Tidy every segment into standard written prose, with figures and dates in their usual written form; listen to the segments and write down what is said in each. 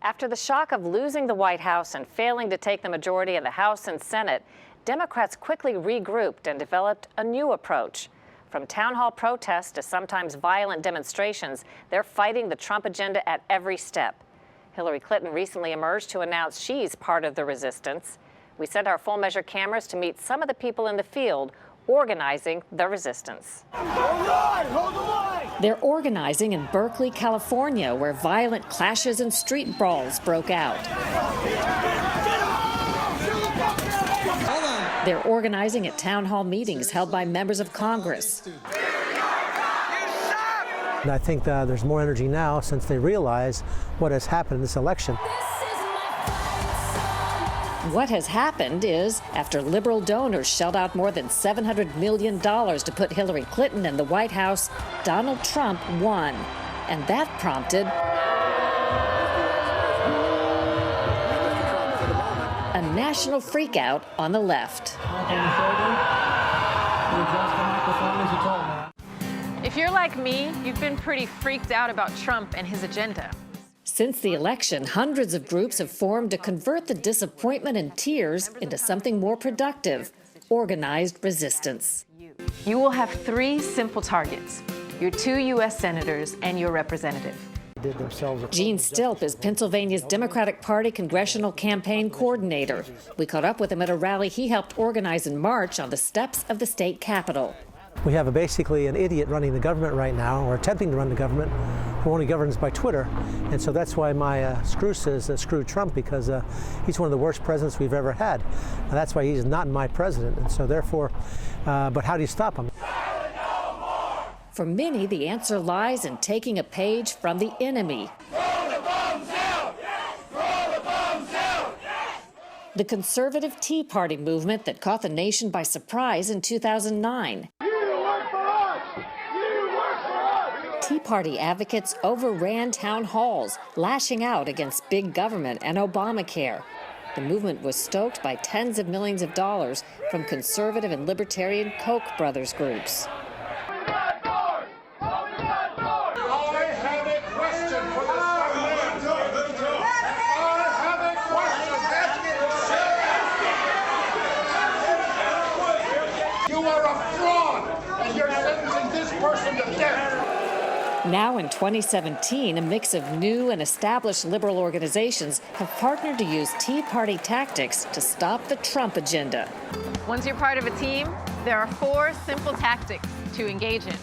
After the shock of losing the White House and failing to take the majority in the House and Senate, Democrats quickly regrouped and developed a new approach. From town hall protests to sometimes violent demonstrations, they're fighting the Trump agenda at every step. Hillary Clinton recently emerged to announce she's part of the resistance. We sent our full measure cameras to meet some of the people in the field organizing the resistance. They're organizing in Berkeley, California, where violent clashes and street brawls broke out. They're organizing at town hall meetings held by members of Congress. And I think there's more energy now since they realize what has happened in this election. What has happened is, after liberal donors shelled out more than $700 million to put Hillary Clinton in the White House, Donald Trump won. And that prompted a national freakout on the left. If you're like me, you've been pretty freaked out about Trump and his agenda. Since the election, hundreds of groups have formed to convert the disappointment and tears into something more productive: organized resistance. You will have 3 simple targets: your 2 U.S. senators and your representative. Gene Stilp is Pennsylvania's Democratic Party congressional campaign coordinator. We caught up with him at a rally he helped organize in March on the steps of the state capitol. We have basically an idiot running the government right now, or attempting to run the government, who only governs by Twitter. And so that's why my screw says screw Trump, because he's one of the worst presidents we've ever had. And that's why he's not my president. And so therefore, but how do you stop him? For many, the answer lies in taking a page from the enemy. The conservative Tea Party movement that caught the nation by surprise in 2009. Tea Party advocates overran town halls, lashing out against big government and Obamacare. The movement was stoked by tens of millions of dollars from conservative and libertarian Koch brothers groups. Now in 2017, a mix of new and established liberal organizations have partnered to use Tea Party tactics to stop the Trump agenda. Once you're part of a team, there are 4 simple tactics to engage in.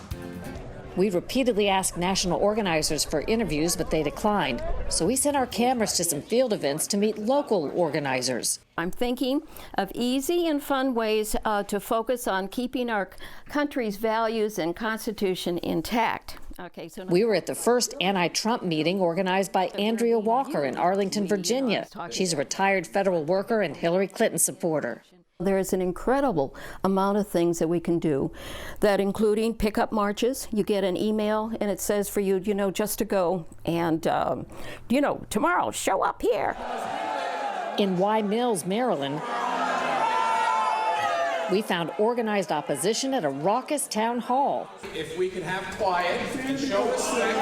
We repeatedly asked national organizers for interviews, but they declined. So we sent our cameras to some field events to meet local organizers. I'm thinking of easy and fun ways to focus on keeping our country's values and Constitution intact. We were at the first anti-Trump meeting organized by Andrea Walker in Arlington, Virginia. She's a retired federal worker and Hillary Clinton supporter. There is an incredible amount of things that we can do, that including pickup marches. You get an email and it says for you, just to go and, tomorrow, show up here. In Y Mills, Maryland, we found organized opposition at a raucous town hall. If we can have quiet and show respect.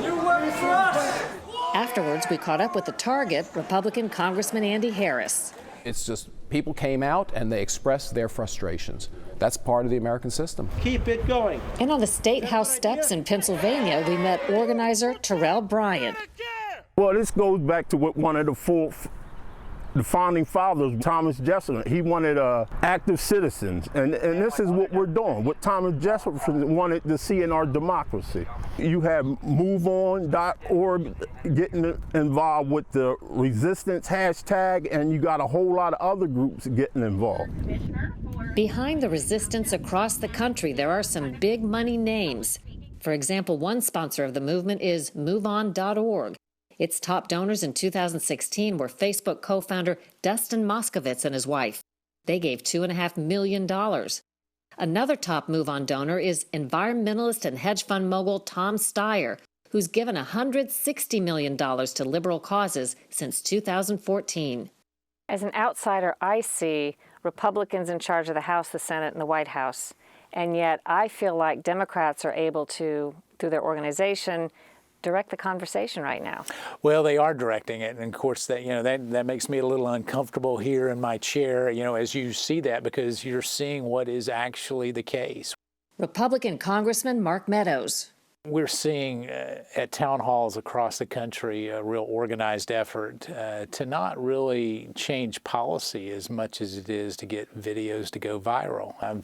You work for us! Afterwards, we caught up with the target, Republican Congressman Andy Harris. It's just people came out and they expressed their frustrations. That's part of the American system. Keep it going. And on the State House steps in Pennsylvania, we met organizer Terrell Bryant. Well, this goes back to what one of the founding fathers, Thomas Jefferson, he wanted active citizens, and this is what we're doing, what Thomas Jefferson wanted to see in our democracy. You have MoveOn.org getting involved with the resistance hashtag, and you got a whole lot of other groups getting involved. Behind the resistance across the country, there are some big money names. For example, one sponsor of the movement is MoveOn.org. Its top donors in 2016 were Facebook co-founder Dustin Moskovitz and his wife. They gave $2.5 million. Another top MoveOn donor is environmentalist and hedge fund mogul Tom Steyer, who's given $160 million to liberal causes since 2014. As an outsider, I see Republicans in charge of the House, the Senate, and the White House. And yet I feel like Democrats are able to, through their organization, direct the conversation right now. Well, they are directing it, and of course that makes me a little uncomfortable here in my chair, as you see that, because you're seeing what is actually the case. Republican Congressman Mark Meadows. We're seeing at town halls across the country a real organized effort to not really change policy as much as it is to get videos to go viral. I'm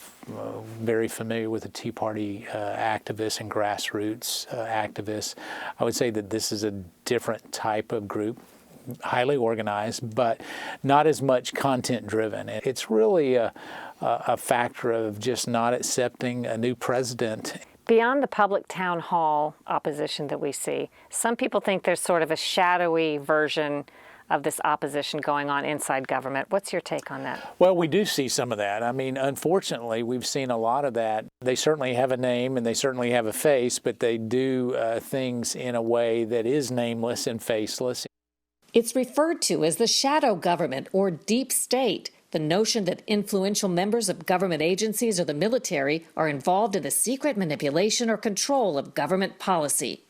very familiar with the Tea Party activists and grassroots activists. I would say that this is a different type of group, highly organized, but not as much content driven. It's really a factor of just not accepting a new president. Beyond the public town hall opposition that we see, some people think there's sort of a shadowy version of this opposition going on inside government. What's your take on that? Well, we do see some of that. I mean, unfortunately, we've seen a lot of that. They certainly have a name and they certainly have a face, but they do things in a way that is nameless and faceless. It's referred to as the shadow government or deep state. The notion that influential members of government agencies or the military are involved in the secret manipulation or control of government policy.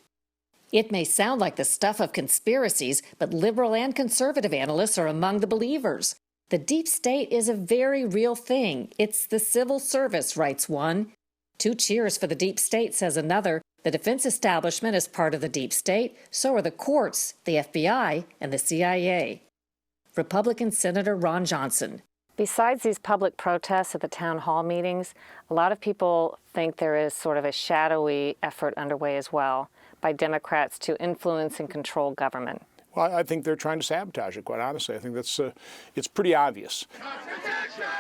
It may sound like the stuff of conspiracies, but liberal and conservative analysts are among the believers. The deep state is a very real thing. It's the civil service, writes one. 2 cheers for the deep state, says another. The defense establishment is part of the deep state. So are the courts, the FBI, and the CIA. Republican Senator Ron Johnson. Besides these public protests at the town hall meetings, a lot of people think there is sort of a shadowy effort underway as well by Democrats to influence and control government. Well, I think they're trying to sabotage it, quite honestly. I think it's pretty obvious.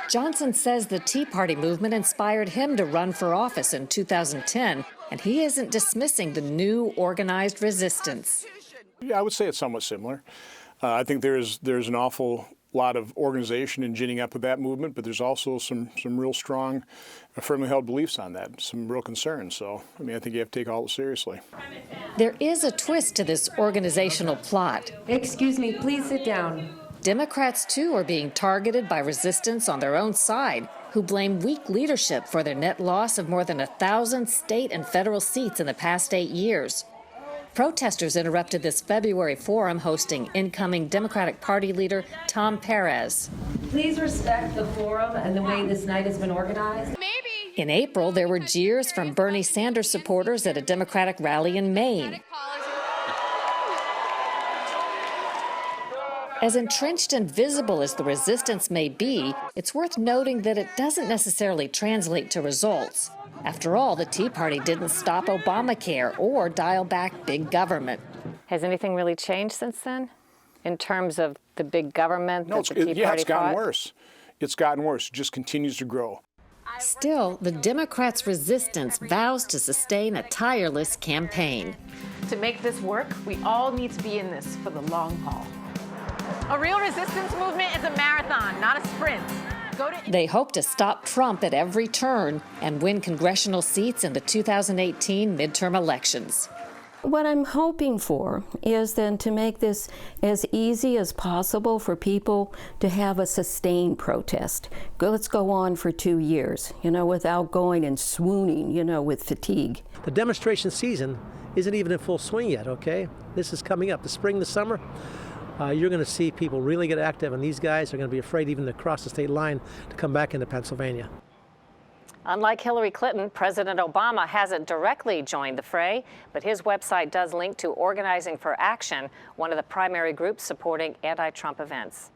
Johnson says the Tea Party movement inspired him to run for office in 2010, and he isn't dismissing the new organized resistance. Yeah, I would say it's somewhat similar. I think there's an awful lot of organization and ginning up with that movement, but there's also some real strong, firmly held beliefs on that, some real concerns. So, I mean, I think you have to take all of it seriously. There is a twist to this organizational plot. Excuse me, please sit down. Democrats, too, are being targeted by resistance on their own side, who blame weak leadership for their net loss of more than 1,000 state and federal seats in the past 8 years. Protesters interrupted this February forum hosting incoming Democratic Party leader Tom Perez. Please respect the forum and the way this night has been organized. In April, there were jeers from Bernie Sanders supporters at a Democratic rally in Maine. As entrenched and visible as the resistance may be, it's worth noting that it doesn't necessarily translate to results. After all, the Tea Party didn't stop Obamacare or dial back big government. Has anything really changed since then in terms of the big government that the Tea Party it's gotten fought? worse. It's gotten worse. It just continues to grow. Still, the Democrats' resistance vows to sustain a tireless campaign. To make this work, we all need to be in this for the long haul. A real resistance movement is a marathon, not a sprint. They hope to stop Trump at every turn and win congressional seats in the 2018 midterm elections. What I'm hoping for is then to make this as easy as possible for people to have a sustained protest. Let's go on for 2 years, without going and swooning, with fatigue. The demonstration season isn't even in full swing yet, okay? This is coming up, the spring, the summer. You're going to see people really get active, and these guys are going to be afraid even to cross the state line to come back into Pennsylvania. Unlike Hillary Clinton, President Obama hasn't directly joined the fray, but his website does link to Organizing for Action, one of the primary groups supporting anti-Trump events.